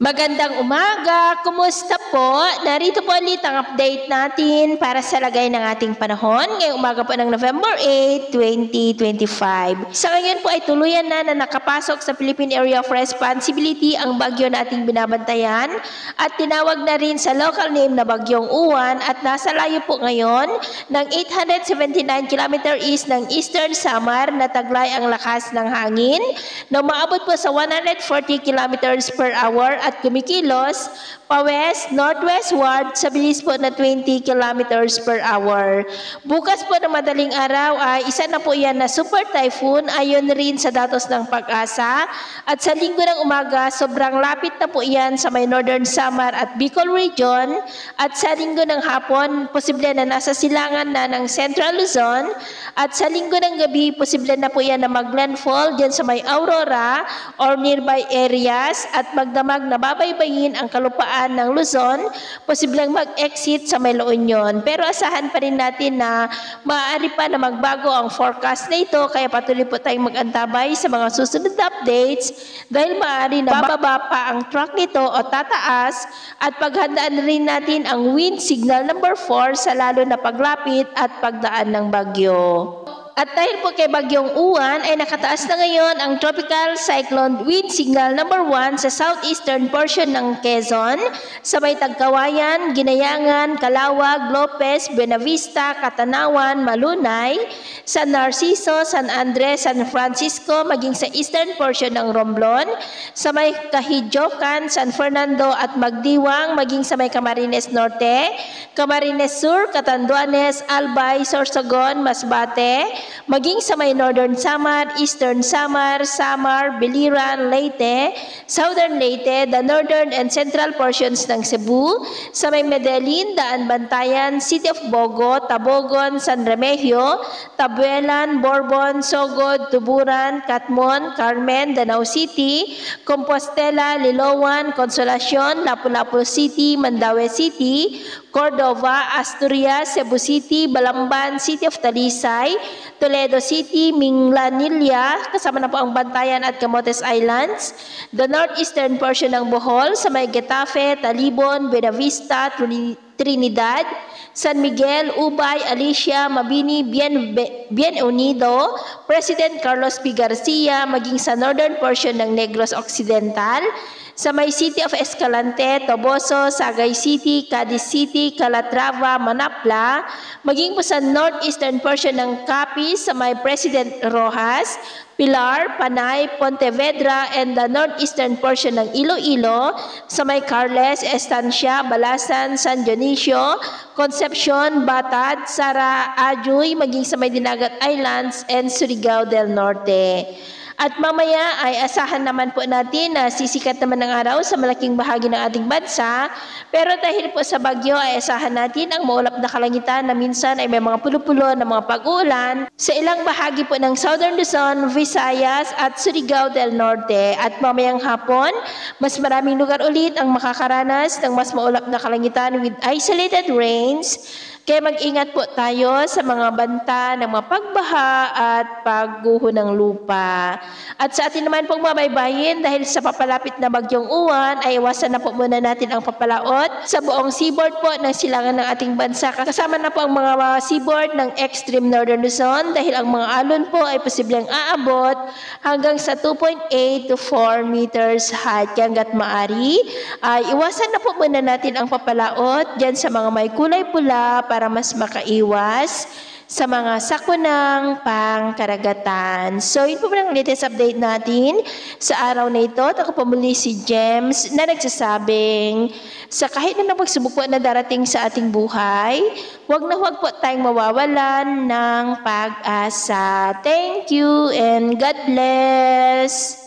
Magandang umaga! Kumusta po? Narito po ulit ang update natin para sa lagay ng ating panahon ngayong umaga po ng November 8, 2025. Sa ngayon po ay tuluyan na nakapasok sa Philippine Area of Responsibility ang bagyo na ating binabantayan at tinawag na rin sa local name na Bagyong Uwan at nasa layo po ngayon ng 879 km east ng Eastern Samar na taglay ang lakas ng hangin na umaabot po sa 140 km per hour at kumikilos pa-west, northwestward sa bilis po na 20 kilometers per hour. Bukas po na madaling araw ay isa na po yan na super typhoon ayon rin sa datos ng Pag-asa at sa linggo ng umaga sobrang lapit na po yan sa may Northern Samar at Bicol region at sa linggo ng hapon posible na nasa silangan na ng Central Luzon at sa linggo ng gabi posible na po yan na mag-landfall dyan sa may Aurora or nearby areas at magdamag na babaybayin ang kalupaan ng Luzon, posibleng mag-exit sa may La Union. Pero asahan pa rin natin na maaari pa na magbago ang forecast na ito, kaya patuloy po tayong mag-antabay sa mga susunod na updates dahil maaari na bababa pa ang track nito o tataas at paghandaan rin natin ang wind signal number 4 sa lalo na paglapit at pagdaan ng bagyo. At dahil po kay Bagyong Uwan ay nakataas na ngayon ang Tropical Cyclone Wind Signal number 1 sa southeastern portion ng Quezon, sa may Tagkawayan, Ginayangan, Calawag, Lopez, Buenavista, Catanawan, Malunay, San Narciso, San Andres, San Francisco, maging sa eastern portion ng Romblon, sa may Kahidyokan, San Fernando at Magdiwang, maging sa may Camarines Norte, Camarines Sur, Catanduanes, Albay, Sorsogon, Masbate, maging sa may Northern Samar, Eastern Samar, Samar, Biliran, Leyte, Southern Leyte, the northern and central portions ng Cebu, sa may Medellin, Daan Bantayan, City of Bogo, Tabogon, San Remigio, Tabuelan, Bourbon, Sogod, Tuburan, Catmon, Carmen, Danau City, Compostela, Liloan, Consolacion, Lapu-Lapu City, Mandaue City, Cordova, Asturias, Cebu City, Balamban, City of Talisay, Toledo City, Minglanilla, kasama na po ang Bantayan at Camotes Islands, the northeastern portion ng Bohol, sa may Getafe, Talibon, Buenavista, Trinidad, San Miguel, Ubay, Alicia, Mabini, Bien Unido, President Carlos P. Garcia, maging sa northern portion ng Negros Occidental, sa may City of Escalante, Toboso, Sagay City, Cadiz City, Calatrava, Manapla, maging po sa northeastern portion ng Capiz, sa may President Rojas, Pilar, Panay, Pontevedra, and the northeastern portion ng Iloilo, sa may Carles, Estancia, Balasan, San Dionisio, Concepcion, Batad, Sara, Ajuy, maging sa may Dinagat Islands, and Surigao del Norte. At mamaya ay asahan naman po natin na sisikat naman ng araw sa malaking bahagi ng ating bansa. Pero dahil po sa bagyo ay asahan natin ang maulap na kalangitan na minsan ay may mga pulo-pulo na mga pag-uulan sa ilang bahagi po ng Southern Luzon, Visayas at Surigao del Norte. At mamayang hapon, mas maraming lugar ulit ang makakaranas ng mas maulap na kalangitan with isolated rains. Kaya mag-ingat po tayo sa mga banta ng mga pagbaha at pagguho ng lupa. At sa atin naman pong mabaybayin dahil sa papalapit na Bagyong Uwan ay iwasan na po muna natin ang papalaot sa buong seaboard po ng silangan ng ating bansa. Kasama na po ang mga seaboard ng extreme northern Luzon dahil ang mga alon po ay posibleng aabot hanggang sa 2.8 to 4 meters height. Kaya hanggat maari ay iwasan na po muna natin ang papalaot dyan sa mga may kulay pula para mas makaiwas sa mga sakunang pangkaragatan. So, yun po ang latest update natin sa araw na ito. At ako po muli si James na nagsasabing sa kahit na pagsubok po na darating sa ating buhay, huwag po tayong mawawalan ng pag-asa. Thank you and God bless!